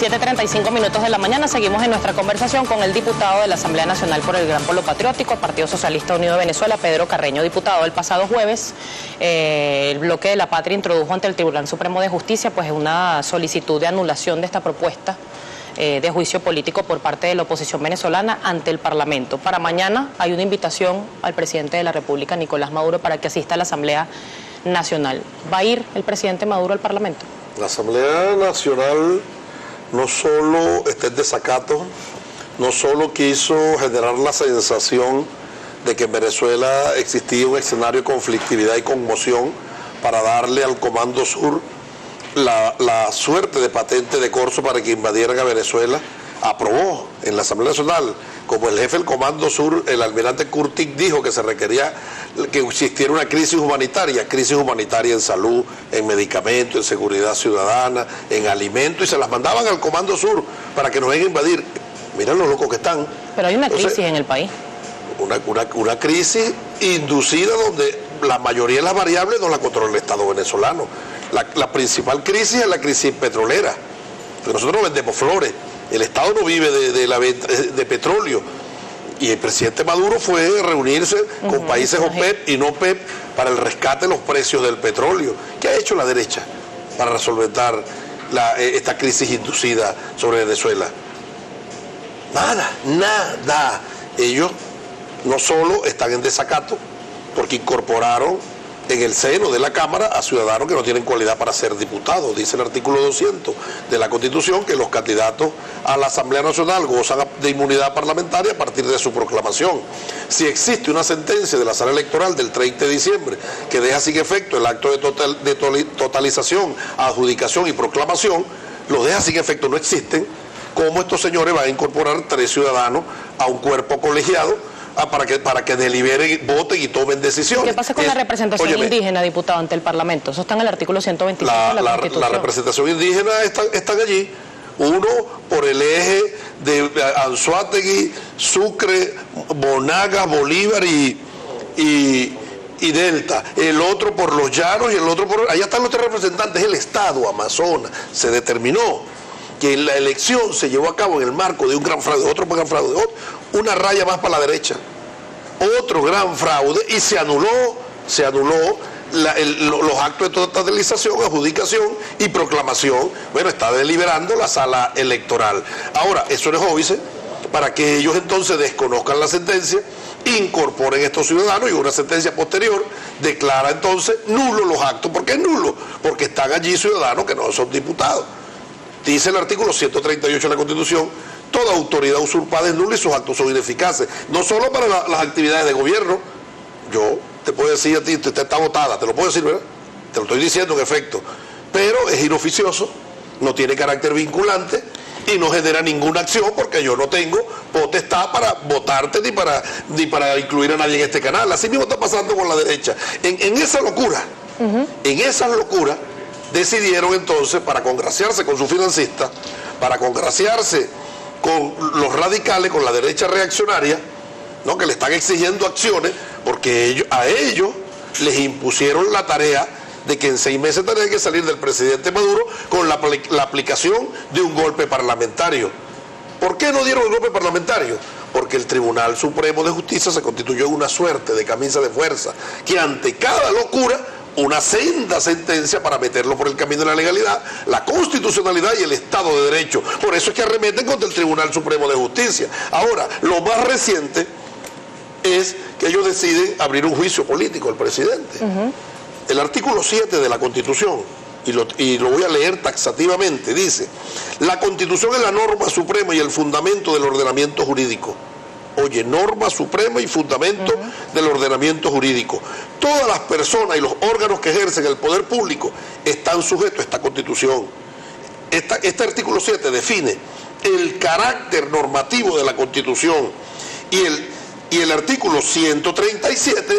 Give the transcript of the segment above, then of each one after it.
7:35 de la mañana. Seguimos en nuestra conversación con el diputado de la Asamblea Nacional por el Gran Polo Patriótico, Partido Socialista Unido de Venezuela, Pedro Carreño. Diputado, el pasado jueves el Bloque de la Patria introdujo ante el Tribunal Supremo de Justicia pues una solicitud de anulación de esta propuesta de juicio político por parte de la oposición venezolana ante el Parlamento. Para mañana hay una invitación al presidente de la República, Nicolás Maduro, para que asista a la Asamblea Nacional. ¿Va a ir el presidente Maduro al Parlamento? La Asamblea Nacional no solo está en desacato, no solo quiso generar la sensación de que en Venezuela existía un escenario de conflictividad y conmoción para darle al Comando Sur la suerte de patente de corso para que invadieran a Venezuela, aprobó en la Asamblea Nacional, como el jefe del Comando Sur, el almirante Curtic, dijo que se requería que existiera una crisis humanitaria en salud, en medicamentos, en seguridad ciudadana, en alimentos, y se las mandaban al Comando Sur para que nos vengan a invadir. Miren lo locos que están. Pero hay una crisis en el país. Una crisis inducida donde la mayoría de las variables no la controla el Estado venezolano. La principal crisis es la crisis petrolera, porque nosotros no vendemos flores, el Estado no vive de la venta de petróleo, y el presidente Maduro fue a reunirse con países OPEP y no OPEP para el rescate de los precios del petróleo. ¿Qué ha hecho la derecha para resolver esta crisis inducida sobre Venezuela? Nada. Ellos no solo están en desacato porque incorporaron en el seno de la Cámara a ciudadanos que no tienen cualidad para ser diputados. Dice el artículo 200 de la Constitución que los candidatos a la Asamblea Nacional gozan de inmunidad parlamentaria a partir de su proclamación. Si existe una sentencia de la Sala Electoral del 30 de diciembre que deja sin efecto el acto de totalización, adjudicación y proclamación, lo deja sin efecto, no existen. ¿Cómo estos señores van a incorporar 3 ciudadanos a un cuerpo colegiado para que deliberen, voten y tomen decisiones? ¿Qué pasa con la representación indígena, diputado, ante el Parlamento? Eso está en el artículo 125 de la Constitución. La representación indígena están allí. Uno por el eje de Anzoátegui, Sucre, Monagas, Bolívar y Delta. El otro por los llanos y el otro por... Allá están los 3 representantes. El Estado Amazonas. Se determinó que la elección se llevó a cabo en el marco de un gran fraude, otro gran fraude, una raya más para la derecha, otro gran fraude, y se anuló los actos de totalización, adjudicación y proclamación. Bueno, está deliberando la sala electoral. Ahora, eso no es óbice para que ellos entonces desconozcan la sentencia, incorporen estos ciudadanos, y una sentencia posterior declara entonces nulos los actos. ¿Por qué nulos? Porque están allí ciudadanos que no son diputados. Dice el artículo 138 de la Constitución, toda autoridad usurpada es nula y sus actos son ineficaces. No solo para las actividades de gobierno. Yo te puedo decir a ti, usted está votada, te lo puedo decir, ¿verdad? Te lo estoy diciendo en efecto. Pero es inoficioso, no tiene carácter vinculante y no genera ninguna acción, porque yo no tengo potestad para votarte ni para incluir a nadie en este canal. Así mismo está pasando con la derecha. En esa locura, en esas locuras, decidieron entonces, para congraciarse con sus financistas, para congraciarse con los radicales, con la derecha reaccionaria, ¿no?, que le están exigiendo acciones, porque a ellos les impusieron la tarea de que en 6 meses tenían que salir del presidente Maduro con la aplicación de un golpe parlamentario. ¿Por qué no dieron el golpe parlamentario? Porque el Tribunal Supremo de Justicia se constituyó en una suerte de camisa de fuerza, que ante cada locura, una senda sentencia para meterlo por el camino de la legalidad, la constitucionalidad y el Estado de Derecho. Por eso es que arremeten contra el Tribunal Supremo de Justicia. Ahora, lo más reciente es que ellos deciden abrir un juicio político al presidente. El artículo 7 de la Constitución, y lo voy a leer taxativamente, dice: la Constitución es la norma suprema y el fundamento del ordenamiento jurídico. Oye, norma suprema y fundamento del ordenamiento jurídico. Todas las personas y los órganos que ejercen el poder público están sujetos a esta Constitución. Este artículo 7 define el carácter normativo de la Constitución, y el artículo 137,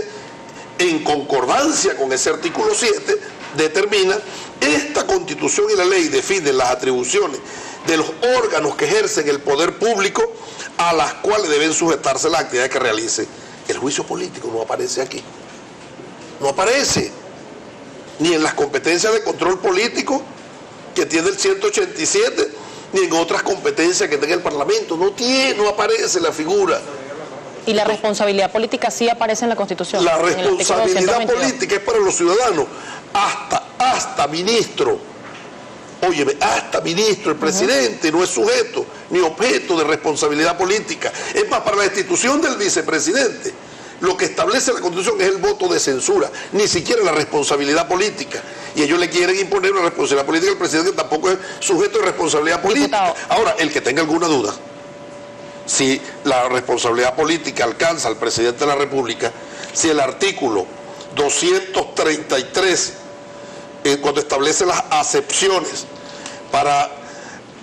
en concordancia con ese artículo 7, determina: esta Constitución y la ley definen las atribuciones de los órganos que ejercen el poder público, a las cuales deben sujetarse las actividades que realice. El juicio político no aparece aquí. No aparece. Ni en las competencias de control político que tiene el 187, ni en otras competencias que tenga el Parlamento. No aparece la figura. ¿Y la responsabilidad política sí aparece en la Constitución? La responsabilidad política es para los ciudadanos, hasta ministro. Óyeme, hasta ministro, el presidente no es sujeto ni objeto de responsabilidad política. Es más, para la destitución del vicepresidente, lo que establece la Constitución es el voto de censura, ni siquiera la responsabilidad política. Y ellos le quieren imponer una responsabilidad política al presidente que tampoco es sujeto de responsabilidad política. Diputado. Ahora, el que tenga alguna duda, si la responsabilidad política alcanza al presidente de la República, si el artículo 233, cuando establece las acepciones para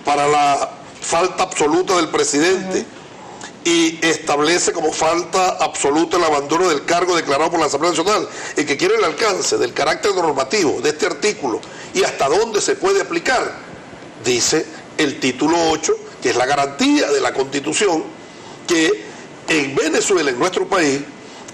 la falta absoluta del presidente, y establece como falta absoluta el abandono del cargo declarado por la Asamblea Nacional, el que quiere el alcance del carácter normativo de este artículo y hasta dónde se puede aplicar, dice el título 8, que es la garantía de la Constitución, que en Venezuela, en nuestro país,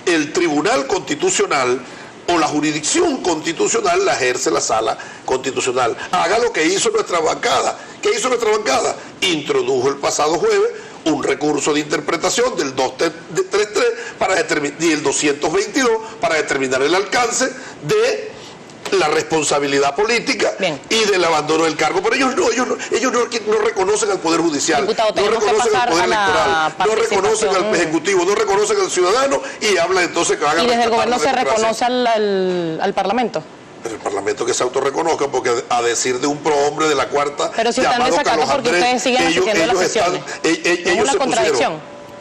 el Tribunal Constitucional o la jurisdicción constitucional la ejerce la Sala Constitucional. Haga lo que hizo nuestra bancada. ¿Qué hizo nuestra bancada? Introdujo el pasado jueves un recurso de interpretación del 233 y el 222 para determinar el alcance de la responsabilidad política. Bien. Y del abandono del cargo. Pero ellos no reconocen al Poder Judicial, Diputado, no reconocen al Poder Electoral, no reconocen al Ejecutivo, no reconocen al ciudadano y hablan entonces que van a... ¿Y desde el gobierno se reconoce al Parlamento? Pero el Parlamento que se autorreconozca, porque a decir de un prohombre de la cuarta... Pero si están desacato porque ustedes siguen asistiendo a las sesiones. ¿Es una contradicción?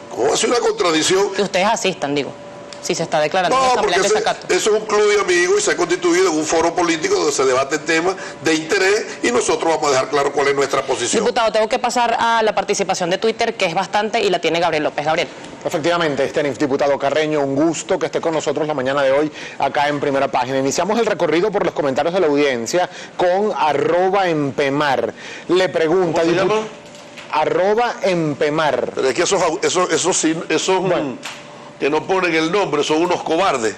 ¿Cómo hace una contradicción? Que ustedes asistan, digo. Si se está declarando no, asamblea porque de desacato. Eso es un club de amigos y se ha constituido en un foro político donde se debaten temas de interés y nosotros vamos a dejar claro cuál es nuestra posición. Diputado, tengo que pasar a la participación de Twitter, que es bastante, y la tiene Gabriel López. Gabriel. Efectivamente, diputado Carreño, un gusto que esté con nosotros la mañana de hoy acá en Primera Página. Iniciamos el recorrido por los comentarios de la audiencia con @empemar. Le pregunta... ¿Cómo se llama? @empemar. Pero es que esos bueno, que no ponen el nombre son unos cobardes.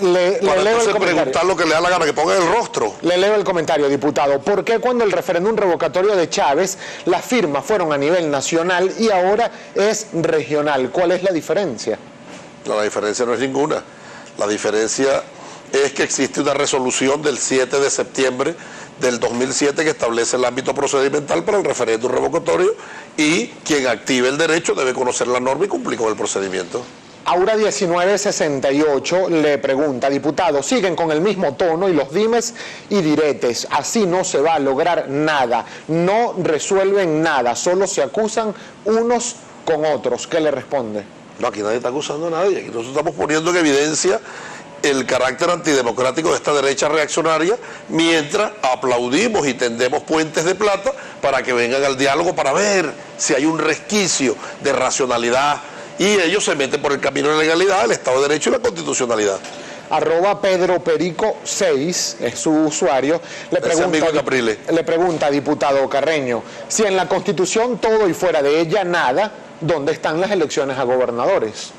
Le leo el comentario. Preguntar lo que le da la gana, que pongan el rostro. Le leo el comentario, diputado. ¿Por qué cuando el referéndum revocatorio de Chávez las firmas fueron a nivel nacional y ahora es regional? ¿Cuál es la diferencia? No, la diferencia no es ninguna. La diferencia es que existe una resolución del 7 de septiembre del 2007 que establece el ámbito procedimental para el referéndum revocatorio y quien active el derecho debe conocer la norma y cumplir con el procedimiento. Aura 1968 le pregunta, diputado, siguen con el mismo tono y los dimes y diretes, así no se va a lograr nada, no resuelven nada, solo se acusan unos con otros. ¿Qué le responde? No, aquí nadie está acusando a nadie, aquí nosotros estamos poniendo en evidencia el carácter antidemocrático de esta derecha reaccionaria, mientras aplaudimos y tendemos puentes de plata para que vengan al diálogo para ver si hay un resquicio de racionalidad, y ellos se meten por el camino de la legalidad, el Estado de Derecho y la constitucionalidad. @PedroPerico6 es su usuario. Le pregunta, diputado Carreño, si en la Constitución todo y fuera de ella nada, ¿dónde están las elecciones a gobernadores?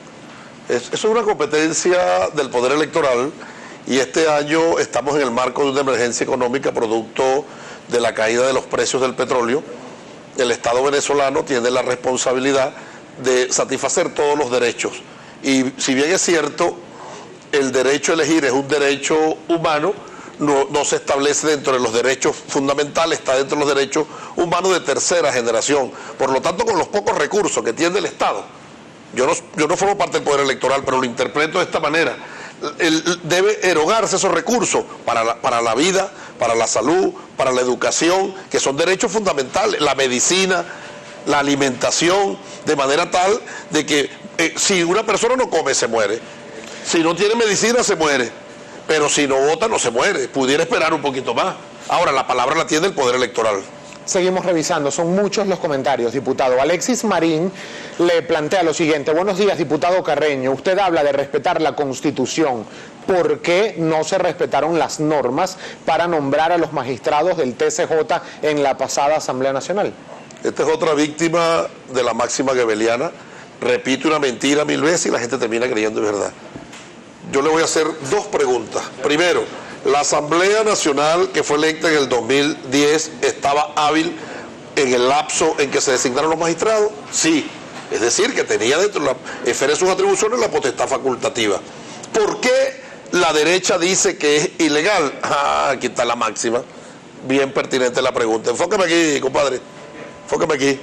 Eso es una competencia del Poder Electoral y este año estamos en el marco de una emergencia económica producto de la caída de los precios del petróleo. El Estado venezolano tiene la responsabilidad de satisfacer todos los derechos. Y si bien es cierto, el derecho a elegir es un derecho humano, no se establece dentro de los derechos fundamentales, está dentro de los derechos humanos de tercera generación. Por lo tanto, con los pocos recursos que tiene el Estado, yo no formo parte del Poder Electoral, pero lo interpreto de esta manera. Debe erogarse esos recursos para la vida, para la salud, para la educación, que son derechos fundamentales, la medicina, la alimentación, de manera tal de que si una persona no come, se muere. Si no tiene medicina, se muere. Pero si no vota, no se muere. Pudiera esperar un poquito más. Ahora, la palabra la tiene el Poder Electoral. Seguimos revisando, son muchos los comentarios, diputado. Alexis Marín le plantea lo siguiente. Buenos días, diputado Carreño. Usted habla de respetar la Constitución. ¿Por qué no se respetaron las normas para nombrar a los magistrados del TCJ en la pasada Asamblea Nacional? Esta es otra víctima de la máxima goebbeliana. Repite una mentira 1000 veces y la gente termina creyendo en verdad. Yo le voy a hacer dos preguntas. Primero, la Asamblea Nacional que fue electa en el 2010 estaba hábil en el lapso en que se designaron los magistrados? Sí. Es decir, que tenía dentro de la esfera de sus atribuciones la potestad facultativa. ¿Por qué la derecha dice que es ilegal? Aquí está la máxima. Bien pertinente la pregunta. Enfócame aquí, compadre. Enfócame aquí.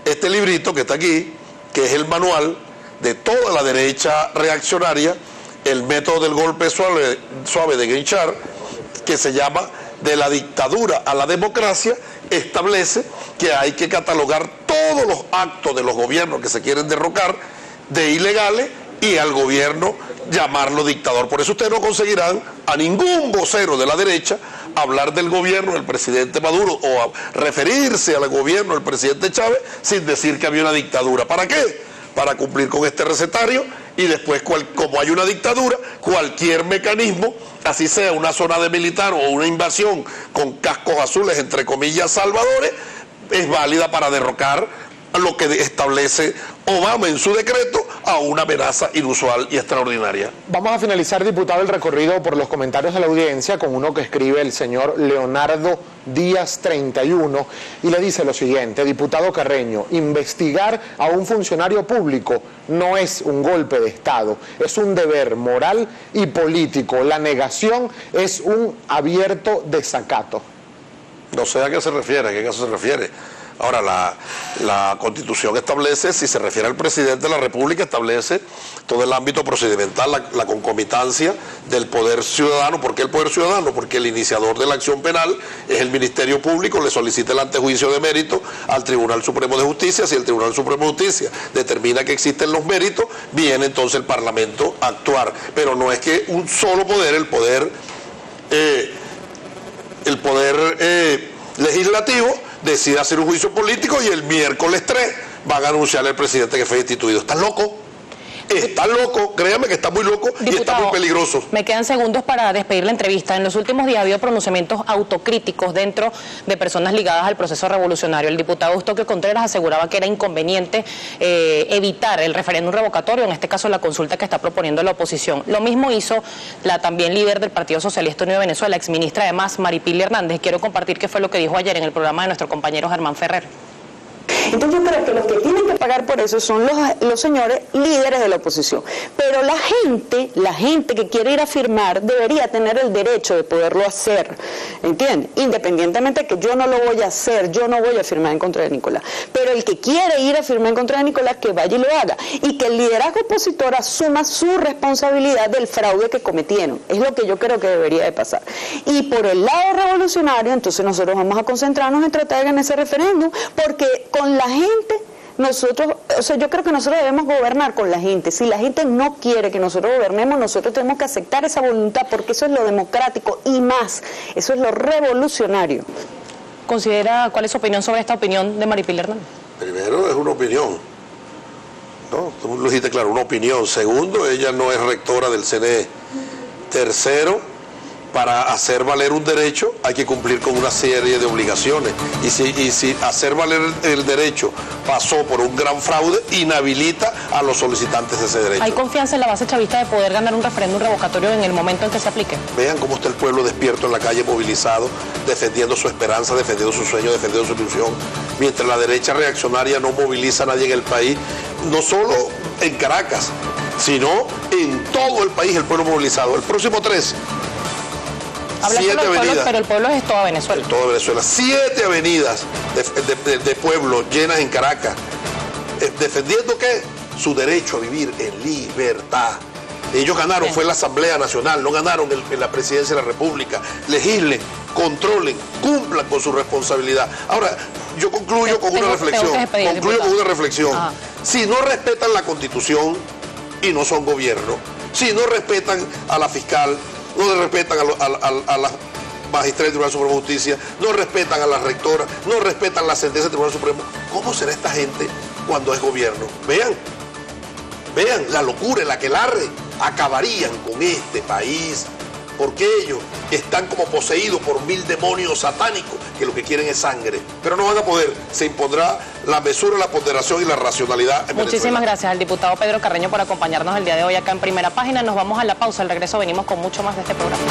Este librito que está aquí, que es el manual de toda la derecha reaccionaria, el método del golpe suave de Guinchard, que se llama De la dictadura a la democracia, establece que hay que catalogar todos los actos de los gobiernos que se quieren derrocar de ilegales y al gobierno llamarlo dictador. Por eso ustedes no conseguirán a ningún vocero de la derecha hablar del gobierno del presidente Maduro o a referirse al gobierno del presidente Chávez sin decir que había una dictadura. ¿Para qué? Para cumplir con este recetario y después, como hay una dictadura, cualquier mecanismo, así sea una zona de militar o una invasión con cascos azules, entre comillas, salvadores, es válida para derrocar lo que establece Obama en su decreto a una amenaza inusual y extraordinaria. Vamos a finalizar, diputado, el recorrido por los comentarios de la audiencia con uno que escribe el señor Leonardo Díaz 31 y le dice lo siguiente: diputado Carreño, investigar a un funcionario público no es un golpe de Estado, es un deber moral y político. La negación es un abierto desacato. No sé a qué se refiere, a qué caso se refiere. Ahora, la Constitución establece, si se refiere al presidente de la República, establece todo el ámbito procedimental, la concomitancia del poder ciudadano. ¿Por qué el poder ciudadano? Porque el iniciador de la acción penal es el Ministerio Público, le solicita el antejuicio de mérito al Tribunal Supremo de Justicia. Si el Tribunal Supremo de Justicia determina que existen los méritos, viene entonces el Parlamento a actuar. Pero no es que un solo poder, el poder legislativo, decide hacer un juicio político y el miércoles 3 van a anunciarle al presidente que fue destituido. ¿Estás loco? Está loco, créame que está muy loco. Diputado, y está muy peligroso. Me quedan segundos para despedir la entrevista. En los últimos días ha habido pronunciamientos autocríticos dentro de personas ligadas al proceso revolucionario. El diputado Eustoquio Contreras aseguraba que era inconveniente evitar el referéndum revocatorio, en este caso la consulta que está proponiendo la oposición. Lo mismo hizo la también líder del Partido Socialista Unido de Venezuela, exministra además, Maripili Hernández. Quiero compartir qué fue lo que dijo ayer en el programa de nuestro compañero Germán Ferrer. Entonces yo creo que los que tienen que pagar por eso son los señores líderes de la oposición. Pero la gente que quiere ir a firmar debería tener el derecho de poderlo hacer, ¿entiendes? Independientemente de que yo no lo voy a hacer, yo no voy a firmar en contra de Nicolás. Pero el que quiere ir a firmar en contra de Nicolás, que vaya y lo haga. Y que el liderazgo opositor asuma su responsabilidad del fraude que cometieron. Es lo que yo creo que debería de pasar. Y por el lado revolucionario, entonces nosotros vamos a concentrarnos en tratar de ganar ese referéndum, porque con la gente, yo creo que nosotros debemos gobernar con la gente. Si la gente no quiere que nosotros gobernemos, nosotros tenemos que aceptar esa voluntad, porque eso es lo democrático y más, eso es lo revolucionario. ¿Cuál es su opinión sobre esta opinión de Maripili Hernández? Primero, es una opinión, ¿no? Tú lo dijiste claro, una opinión. Segundo, ella no es rectora del CNE. Tercero, para hacer valer un derecho hay que cumplir con una serie de obligaciones. Y si hacer valer el derecho pasó por un gran fraude, inhabilita a los solicitantes de ese derecho. ¿Hay confianza en la base chavista de poder ganar un referéndum revocatorio en el momento en que se aplique? Vean cómo está el pueblo despierto en la calle, movilizado, defendiendo su esperanza, defendiendo su sueño, defendiendo su ilusión. Mientras la derecha reaccionaria no moviliza a nadie en el país, no solo en Caracas, sino en todo el país el pueblo movilizado. El próximo 3... Habla solo del pueblo, pero el pueblo es toda Venezuela. Toda Venezuela. 7 avenidas de pueblo llenas en Caracas. ¿Defendiendo qué? Su derecho a vivir en libertad. Ellos ganaron, fue en la Asamblea Nacional, no ganaron en la Presidencia de la República. Legislen, controlen, cumplan con su responsabilidad. Ahora, yo concluyo con una reflexión. Si no respetan la Constitución y no son gobierno, si no respetan a la fiscal, no respetan a las magistradas del Tribunal Supremo de Justicia, no respetan a las rectoras, no respetan la sentencia del Tribunal Supremo, ¿cómo será esta gente cuando es gobierno? Vean la locura en la que acabarían con este país, porque ellos están como poseídos por 1000 demonios satánicos que lo que quieren es sangre, pero no van a poder. Se impondrá la mesura, la ponderación y la racionalidad en Muchísimas Venezuela. Gracias al diputado Pedro Carreño por acompañarnos el día de hoy acá en Primera Página. Nos vamos a la pausa, al regreso venimos con mucho más de este programa.